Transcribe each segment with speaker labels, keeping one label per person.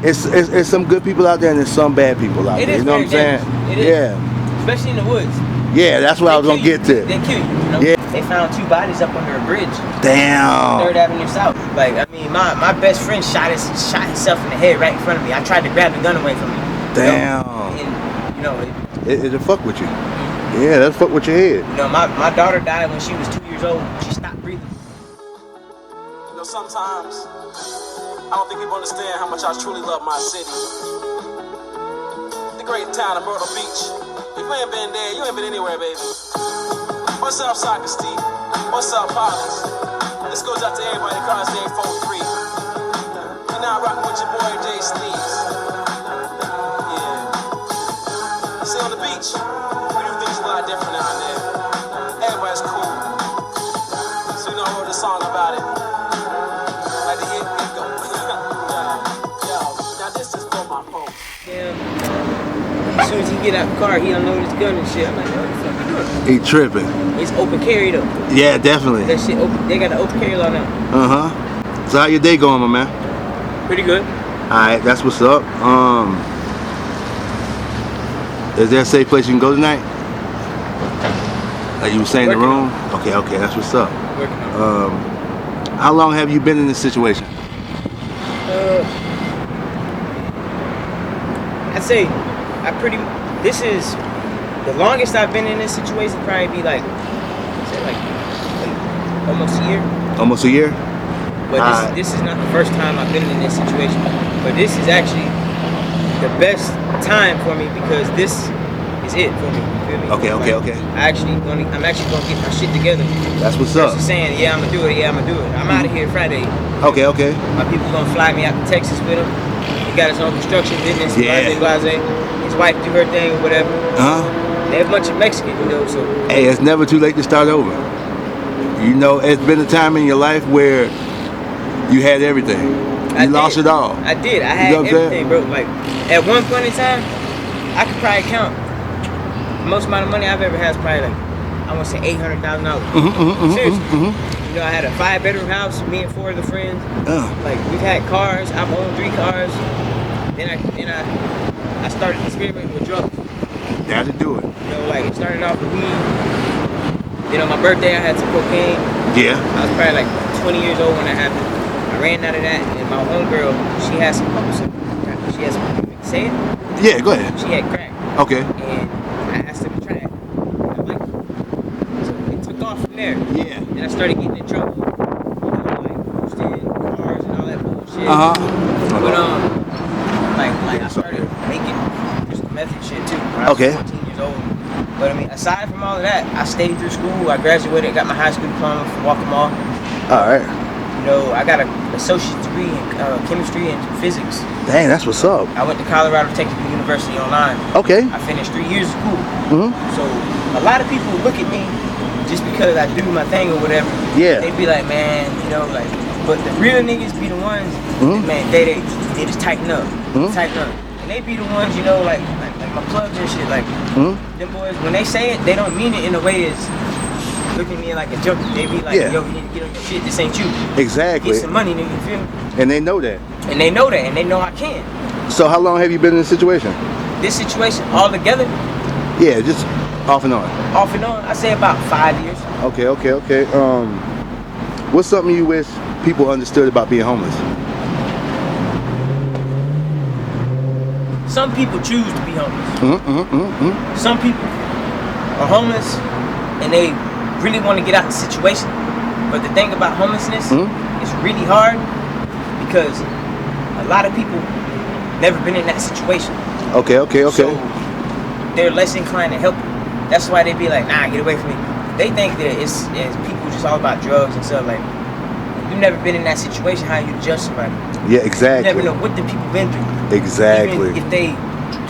Speaker 1: It's some good people out there and there's some bad people out there. You know what I'm saying?
Speaker 2: It is.
Speaker 1: Yeah.
Speaker 2: Especially in the woods.
Speaker 1: Yeah, that's what I was gonna get to.
Speaker 2: They kill you. You know?
Speaker 1: Yeah.
Speaker 2: They found 2 bodies up under a bridge.
Speaker 1: Damn.
Speaker 2: 3rd Avenue South. Like, I mean, my best friend shot himself in the head right in front of me. I tried to grab the gun away from him.
Speaker 1: Damn.
Speaker 2: And, you know,
Speaker 1: it'll fuck with you. Yeah, that's fuck with your head.
Speaker 2: You know, my daughter died when she was 2 years old. She stopped breathing.
Speaker 3: You know, sometimes I don't think people understand how much I truly love my city. The great town of Myrtle Beach. If you ain't been there, you ain't been anywhere, baby. What's up, Soccer Steve? What's up, Polys? This goes out to everybody across the 843. You're now rocking with your boy Jay Sneeze. Yeah. See, on the beach, we do things a lot different down there. Everybody's cool. So you know I wrote a song about it. Like to hear it go. Yo, now this is for my folks.
Speaker 2: Yeah. As soon as he get out the car, he unloaded his gun and shit. I'm like, what the fuck you doing?
Speaker 1: He tripping.
Speaker 2: It's open carry though.
Speaker 1: Yeah, definitely.
Speaker 2: That shit open. They got the open carry law now.
Speaker 1: So how your day going, my man?
Speaker 2: Pretty good.
Speaker 1: Alright, that's what's up. Is there a safe place you can go tonight? Like you were saying, the room? Okay, that's what's up.
Speaker 2: Working on it.
Speaker 1: How long have you been in this situation?
Speaker 2: I'd say this is the longest I've been in this situation. Probably be like almost a year.
Speaker 1: Almost a year?
Speaker 2: But this is not the first time I've been in this situation. But this is actually the best time for me because this is it for me. You feel me?
Speaker 1: Okay.
Speaker 2: I'm actually gonna get my shit together.
Speaker 1: That's what's up.
Speaker 2: Just saying, yeah, I'm gonna do it. I'm out of here Friday.
Speaker 1: Okay.
Speaker 2: My people gonna fly me out to Texas with him. He got his own construction business. Blase. His wife do her thing or whatever. They have a bunch of Mexicans, you know. So
Speaker 1: hey, it's never too late to start over. You know, it's been a time in your life where you had everything. You lost it all.
Speaker 2: I did. I had everything, bro. Like at one point in time, I could probably count the most amount of money I've ever had is probably like I want to say $800,000. Seriously. You know, I had a 5-bedroom house, me and 4 of the friends. Like we've had cars. I've owned 3 cars. Then I started experimenting with drugs.
Speaker 1: Had to do it.
Speaker 2: You know, like it started off with weed. Then on my birthday, I had some cocaine.
Speaker 1: Yeah.
Speaker 2: I was probably like 20 years old when that happened. I ran out of that, and my homegirl, she had some. Say it?
Speaker 1: Yeah, go ahead.
Speaker 2: She had crack.
Speaker 1: Okay.
Speaker 2: And I asked her to try it. I liked it. So it took off from there.
Speaker 1: Yeah.
Speaker 2: Then I started getting in trouble. You know, like boosting cars and all that bullshit. But like I started making just method shit too. When I was 14 years old. But I mean, aside from all of that, I stayed through school. I graduated, got my high school diploma from Waccamaw.
Speaker 1: All right.
Speaker 2: You know, I got an associate's degree in chemistry and physics.
Speaker 1: Dang, that's what's up.
Speaker 2: I went to Colorado Technical University online.
Speaker 1: Okay.
Speaker 2: I finished 3 years of school. So a lot of people look at me just because I do my thing or whatever.
Speaker 1: Yeah.
Speaker 2: They'd be like, man, you know, like, but the real niggas be the ones, man, they just tighten up. Tighten up. And they be the ones, you know, like my plugs and shit, like, them boys, when they say it, they don't mean it in a way as look at me like a joke. They be like, yo, you need to get on your shit, this ain't you.
Speaker 1: Exactly.
Speaker 2: Get some money, nigga, you feel me?
Speaker 1: And they know that.
Speaker 2: And they know that, and they know I can.
Speaker 1: So how long have you been in this situation?
Speaker 2: This situation, all together?
Speaker 1: Yeah, just off and on.
Speaker 2: Off and on, I say about 5 years.
Speaker 1: Okay. What's something you wish people understood about being homeless?
Speaker 2: Some people choose to be homeless. Some people are homeless and they really want to get out of the situation. But the thing about homelessness, it's really hard because a lot of people never been in that situation. Okay.
Speaker 1: So
Speaker 2: they're less inclined to help you. That's why they be like, nah, get away from me. They think that it's people just all about drugs and stuff. Like, you've never been in that situation, how you judge somebody?
Speaker 1: Yeah, exactly.
Speaker 2: You never know what the people been through.
Speaker 1: Exactly.
Speaker 2: Even if they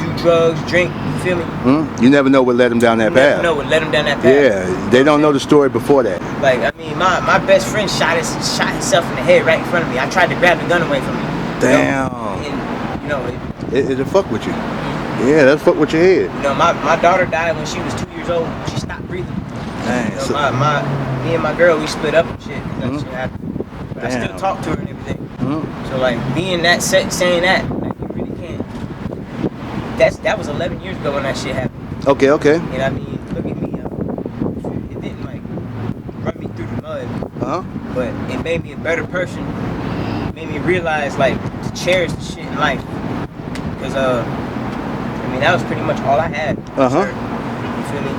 Speaker 2: do drugs, drink, you feel me?
Speaker 1: You never know what led them down that path.
Speaker 2: You never know what led them down that path.
Speaker 1: Yeah, they don't know the story before that.
Speaker 2: Like, I mean, my best friend shot himself in the head right in front of me. I tried to grab the gun away from him.
Speaker 1: Damn.
Speaker 2: And, you know,
Speaker 1: it'll fuck with you. Yeah, that'll fuck with your head.
Speaker 2: You know, my daughter died when she was 2 years old. She stopped breathing.
Speaker 1: Dang.
Speaker 2: You know, me and my girl, we split up and shit. That shit happened. But I still talk to her and everything. So like being that saying that, like, you that was 11 years ago when that shit happened.
Speaker 1: Okay.
Speaker 2: And I mean, look at me. It didn't like run me through the mud, but it made me a better person. It made me realize like to cherish the shit in life. Cause I mean that was pretty much all I had. Sir. You feel me?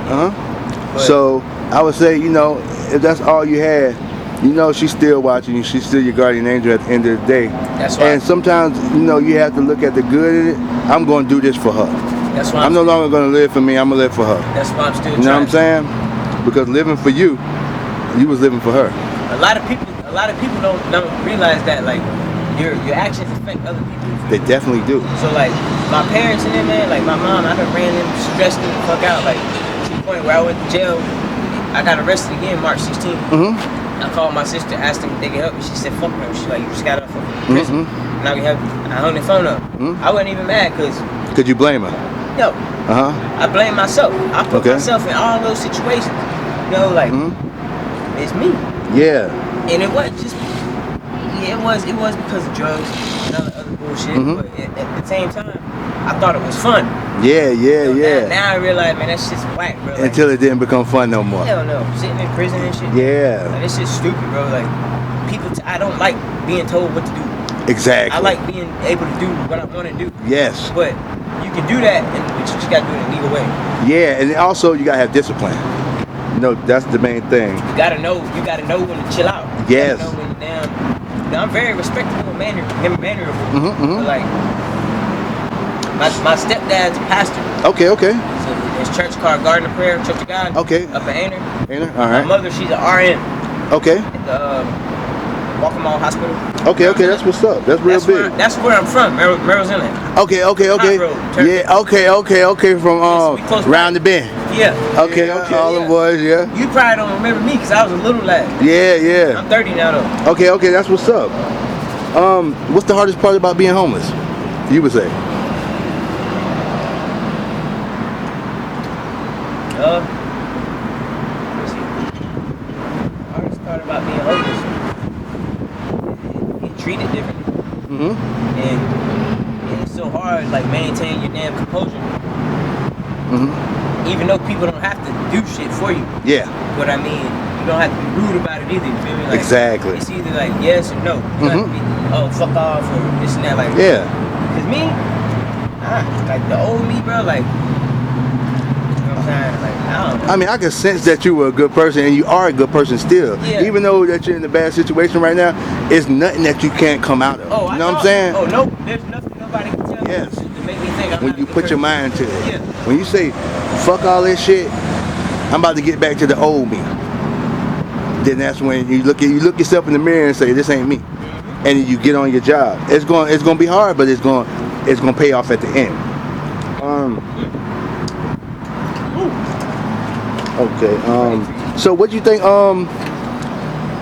Speaker 2: But,
Speaker 1: so I would say, you know, if that's all you had, you know, she's still watching you. She's still your guardian angel at the end of the day.
Speaker 2: That's why.
Speaker 1: And sometimes, you know, you have to look at the good in it. I'm going to do this for her.
Speaker 2: That's why
Speaker 1: I'm no longer going to live for me. I'm going to live for her.
Speaker 2: That's why I'm still
Speaker 1: You know what I'm saying? Because living for you, you was living for her.
Speaker 2: A lot of people don't realize that like your actions affect other people.
Speaker 1: They definitely do.
Speaker 2: So like my parents and them, man, like my mom, I done ran them, stressed them the fuck out. Like to the point where I went to jail. I got arrested again March 16th. I called my sister, asked them if they could help me. She said, fuck no. She's like, you just got off of prison. Now we have, I hung the phone up. I wasn't even mad because.
Speaker 1: Could you blame her?
Speaker 2: No. I blame myself. I put myself in all those situations. You know, like, it's me.
Speaker 1: Yeah.
Speaker 2: And it wasn't just, it was because of drugs and other bullshit. But at the same time, I thought it was fun.
Speaker 1: Yeah.
Speaker 2: Now I realize, man, that shit's whack, bro. Like,
Speaker 1: until it didn't become fun no more.
Speaker 2: Hell no. Sitting in prison and shit.
Speaker 1: Yeah.
Speaker 2: Like, this shit's stupid, bro. Like, people, I don't like being told what to do.
Speaker 1: Exactly.
Speaker 2: I like being able to do what I want to do.
Speaker 1: Yes.
Speaker 2: But you can do that, but you just got to do it in a legal way.
Speaker 1: Yeah, and also you got to have discipline. You know, that's the main thing.
Speaker 2: You got to know when to chill out.
Speaker 1: Yes.
Speaker 2: You gotta know when I'm very respectable and mannerable. But like, my stepdad's a pastor.
Speaker 1: Okay.
Speaker 2: So his church called Garden of Prayer, Church of God.
Speaker 1: Okay.
Speaker 2: Up in Aner.
Speaker 1: All right.
Speaker 2: My mother, she's an RN.
Speaker 1: Okay.
Speaker 2: At the Walkmall Hospital.
Speaker 1: Okay, that's what's up. That's real big.
Speaker 2: That's where I'm from, Merrill's Inlet.
Speaker 1: Okay.
Speaker 2: Hot Road,
Speaker 1: Yeah, okay. From round the bend.
Speaker 2: Yeah.
Speaker 1: Okay. All the boys, yeah.
Speaker 2: You probably don't remember me because I was a little lad.
Speaker 1: Yeah.
Speaker 2: I'm 30 now though.
Speaker 1: Okay, that's what's up. What's the hardest part about being homeless? You would say.
Speaker 2: Let's see. The hardest part about being homeless, get treated differently. And it's so hard, like maintaining your damn composure. Even though people don't have to do shit for you.
Speaker 1: Yeah.
Speaker 2: But I mean, you don't have to be rude about it either. You feel me? Like,
Speaker 1: exactly.
Speaker 2: It's either like yes or no. You don't have to be, oh, fuck off or this and that. Like,
Speaker 1: yeah.
Speaker 2: Cause me, like the old me, bro, like, you know what I'm saying? Like, I don't know.
Speaker 1: I mean, I can sense that you were a good person, and you are a good person still.
Speaker 2: Yeah.
Speaker 1: Even though that you're in a bad situation right now, it's nothing that you can't come out of.
Speaker 2: Oh,
Speaker 1: you know what I'm saying?
Speaker 2: Oh, no, there's nothing nobody can tell
Speaker 1: Yes.
Speaker 2: me to make me think I'm
Speaker 1: When
Speaker 2: not
Speaker 1: you
Speaker 2: a good
Speaker 1: put your
Speaker 2: person.
Speaker 1: mind to it.
Speaker 2: Yeah.
Speaker 1: When you say, fuck all this shit, I'm about to get back to the old me. Then that's when you look yourself in the mirror and say, this ain't me. And then you get on your job. It's going to be hard, but it's going to pay off at the end. Okay. So what do you think?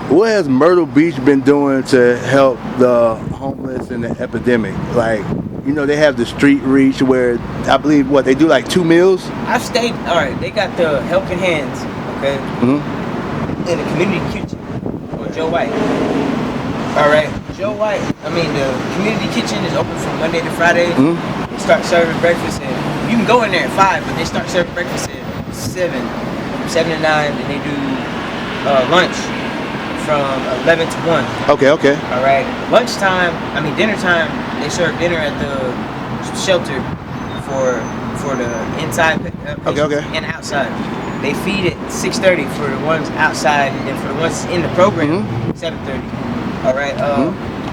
Speaker 1: What has Myrtle Beach been doing to help the homeless and the epidemic? Like, you know, they have the street reach where I believe they do like 2 meals.
Speaker 2: I've stayed. All right, they got the Helping Hands. Okay. In the community kitchen on Joe White. All right, Joe White. I mean, the community kitchen is open from Monday to Friday. They start serving breakfast, and you can go in there at 5, but they start serving breakfast at 7 to 9, and they do lunch from 11 to 1. Okay. All right. Dinner time. They serve dinner at the shelter for the inside patients and outside. They feed at 6:30 for the ones outside, and then for the ones in the program, 7:30. All right.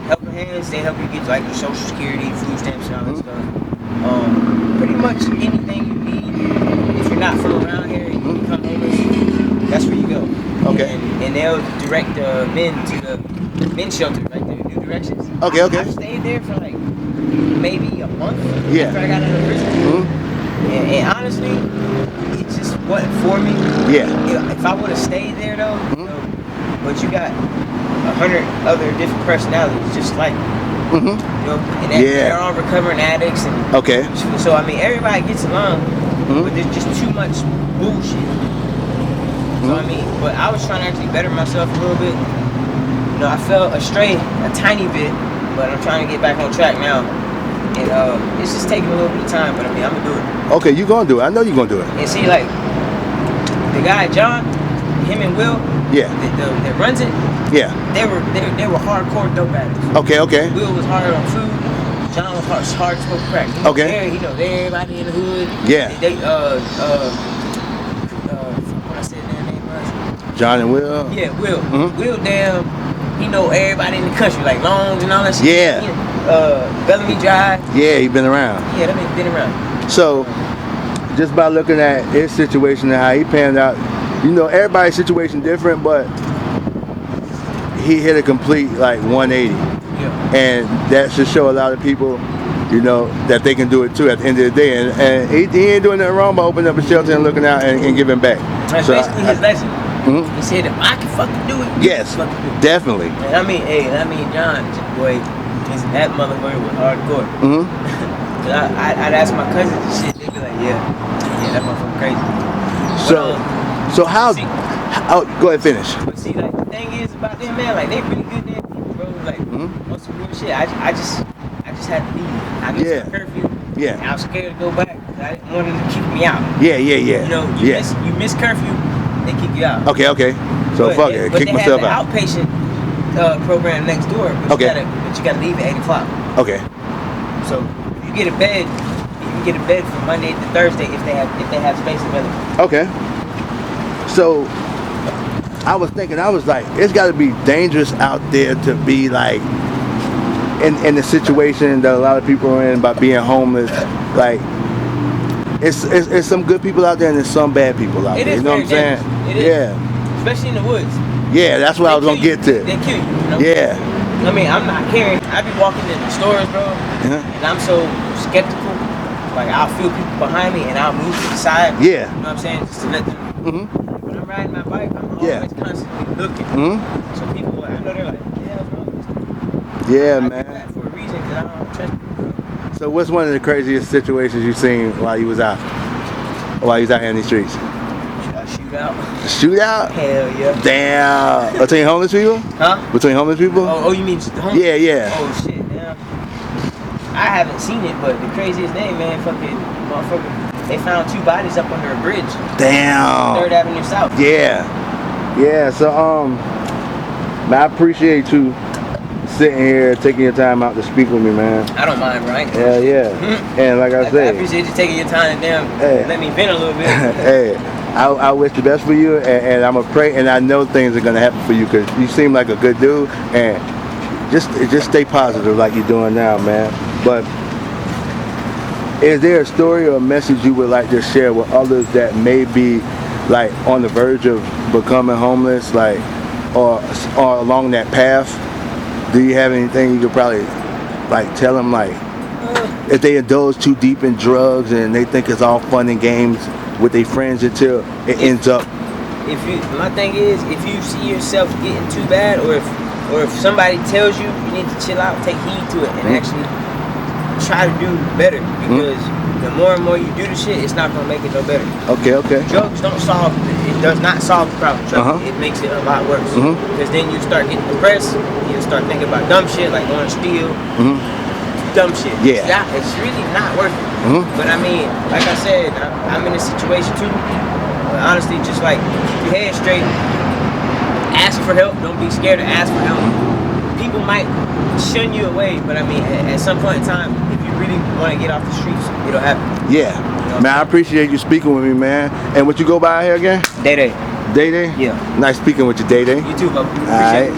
Speaker 2: Helping Hands, they help you get like your Social Security, food stamps, and all that stuff. Pretty much anything you need. If you're not from around here, and you become homeless, that's where you go.
Speaker 1: Okay.
Speaker 2: And they'll direct the men to the men's shelter, like the New Directions.
Speaker 1: Okay.
Speaker 2: I've stayed there for like maybe a month after I got out of prison. And honestly, it just wasn't for me. Yeah. If I would have stayed there though, you know, but you got 100 other different personalities, just like you know, and they're all recovering addicts. And so I mean, everybody gets along, but there's just too much bullshit. So I mean, but I was trying to actually better myself a little bit. You know, I fell astray a tiny bit, but I'm trying to get back on track now. And it's just taking a little bit of time, but I mean, I'm gonna do it.
Speaker 1: Okay, you gonna do it. I know you gonna do it.
Speaker 2: And see, like the guy John, him and Will,
Speaker 1: Yeah.
Speaker 2: that runs it.
Speaker 1: Yeah.
Speaker 2: They were hardcore dope addicts.
Speaker 1: Okay.
Speaker 2: Will was hard on food. John was hard to smoke crack. He knows he knows everybody in the hood.
Speaker 1: Yeah.
Speaker 2: What I said their name was?
Speaker 1: John and Will.
Speaker 2: Yeah, Will.
Speaker 1: Mhm.
Speaker 2: Will, damn, he know everybody in the country, like Longs and all that shit.
Speaker 1: Yeah.
Speaker 2: Bellamy Drive.
Speaker 1: Yeah, he been around.
Speaker 2: Yeah, that man been around.
Speaker 1: So, just by looking at his situation and how he panned out, you know, everybody's situation different, but he hit a complete like 180.
Speaker 2: Yeah.
Speaker 1: And that should show a lot of people, you know, that they can do it too at the end of the day. And he ain't doing nothing wrong by opening up a shelter and looking out and giving back.
Speaker 2: That's basically his lesson.
Speaker 1: Mhm.
Speaker 2: He said, if I can fucking do it, you
Speaker 1: Yes,
Speaker 2: can fucking do it.
Speaker 1: definitely.
Speaker 2: And I mean, John, boy, that motherfucker was hardcore.
Speaker 1: Hmm.
Speaker 2: I'd ask my cousins and shit, they'd be like, yeah, that motherfucker crazy.
Speaker 1: So how?
Speaker 2: see-
Speaker 1: Oh, go ahead, finish.
Speaker 2: But see, like, the thing is about them, man, like, they really good damn people, bro. Like,
Speaker 1: Mhm.
Speaker 2: on some real shit, I just had to leave. I missed
Speaker 1: Yeah.
Speaker 2: the curfew.
Speaker 1: Yeah.
Speaker 2: And I was scared to go back. I didn't want them to kick me out.
Speaker 1: Yeah.
Speaker 2: You know,
Speaker 1: Yeah.
Speaker 2: you miss curfew, they kick you out.
Speaker 1: Okay. So
Speaker 2: But
Speaker 1: fuck
Speaker 2: they-
Speaker 1: it,
Speaker 2: but
Speaker 1: kick
Speaker 2: they
Speaker 1: myself
Speaker 2: have
Speaker 1: out.
Speaker 2: the outpatient program next door, but
Speaker 1: Okay.
Speaker 2: you gotta leave at 8 o'clock.
Speaker 1: Okay.
Speaker 2: So if you get a bed, you can get a bed from Monday to Thursday if they have space available.
Speaker 1: Okay. So I was thinking, I was like, it's got to be dangerous out there to be like in the situation that a lot of people are in by being homeless. Like, it's some good people out there and there's some bad people out
Speaker 2: It
Speaker 1: there.
Speaker 2: is
Speaker 1: You know what I'm
Speaker 2: very
Speaker 1: saying?
Speaker 2: dangerous. It is.
Speaker 1: Yeah.
Speaker 2: Especially in the woods.
Speaker 1: Yeah, that's what I was
Speaker 2: They
Speaker 1: gonna
Speaker 2: kill
Speaker 1: get
Speaker 2: you.
Speaker 1: to.
Speaker 2: They kill you. You know?
Speaker 1: Yeah.
Speaker 2: I mean, I'm not caring. I be walking in the stores, bro,
Speaker 1: Uh-huh.
Speaker 2: and I'm so skeptical. Like, I'll feel people behind me and I'll move to the side.
Speaker 1: Yeah.
Speaker 2: You know what I'm saying? Just to let them.
Speaker 1: Mhm.
Speaker 2: When I'm riding my bike, I'm
Speaker 1: Yeah.
Speaker 2: always constantly looking.
Speaker 1: Mhm.
Speaker 2: So people, I know they're like, yeah, bro.
Speaker 1: Yeah,
Speaker 2: I do
Speaker 1: man.
Speaker 2: that for a reason because I don't trust people, bro.
Speaker 1: So what's one of the craziest situations you've seen while you was out? While you was out here in these streets?
Speaker 2: Shootout.
Speaker 1: Shootout?
Speaker 2: Hell yeah.
Speaker 1: Damn. Between homeless people?
Speaker 2: Huh?
Speaker 1: Between homeless people?
Speaker 2: Oh, you mean just the home?
Speaker 1: Yeah.
Speaker 2: Oh shit, yeah. I haven't seen it, but the craziest thing, man, fucking motherfucker. They found 2 bodies up under a bridge,
Speaker 1: Damn.
Speaker 2: 3rd Avenue South.
Speaker 1: Yeah. So man, I appreciate you sitting here, taking your time out to speak with me, man.
Speaker 2: I don't mind, right?
Speaker 1: Hell yeah. And like I
Speaker 2: I
Speaker 1: said,
Speaker 2: appreciate you taking your time and damn,
Speaker 1: Hey.
Speaker 2: let me vent a little bit.
Speaker 1: hey, I wish the best for you, and I'm gonna pray, and I know things are gonna happen for you because you seem like a good dude, and just stay positive like you're doing now, man. But is there a story or a message you would like to share with others that may be like on the verge of becoming homeless, like or along that path? Do you have anything you could probably like tell them, like if they indulge too deep in drugs and they think it's all fun and games with their friends until it ends up?
Speaker 2: My thing is, if you see yourself getting too bad, or if somebody tells you you need to chill out, take heed to it and actually try to do better, because the more and more you do the shit, it's not gonna make it no better.
Speaker 1: Okay.
Speaker 2: Drugs it does not solve the problem. Trust me, it makes it a lot worse. Because then you start getting depressed, you start thinking about dumb shit like going to steal, dumb shit.
Speaker 1: Yeah.
Speaker 2: It's really not worth it. But I mean, like I said, I'm in a situation too. But honestly, just like keep your head straight, ask for help. Don't be scared to ask for help. People might shun you away, but I mean, at some point in time, if you really want to get off the streets, it'll happen.
Speaker 1: Yeah. Man, I appreciate you speaking with me, man. And what you go by here again?
Speaker 2: Day.
Speaker 1: Day?
Speaker 2: Yeah.
Speaker 1: Nice speaking with you, Day.
Speaker 2: You too, bro.
Speaker 1: All right.